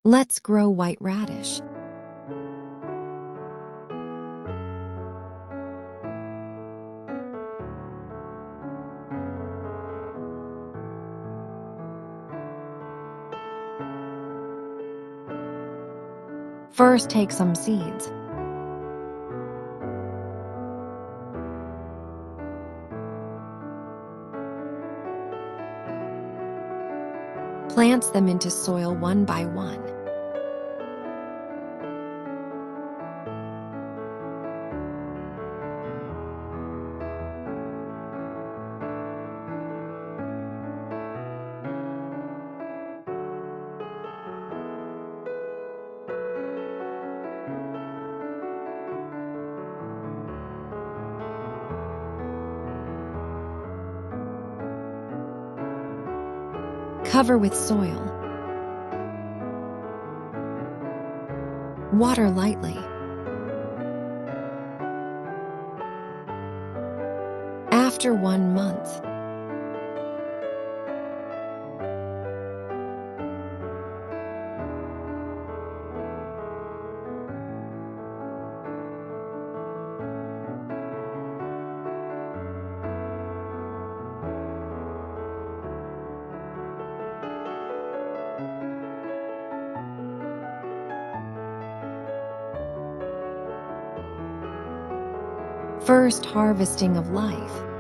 Let's grow white radish. First, take some seeds. Plant them into soil one by one. Cover with soil. Water lightly. After 1 month, first harvesting of life.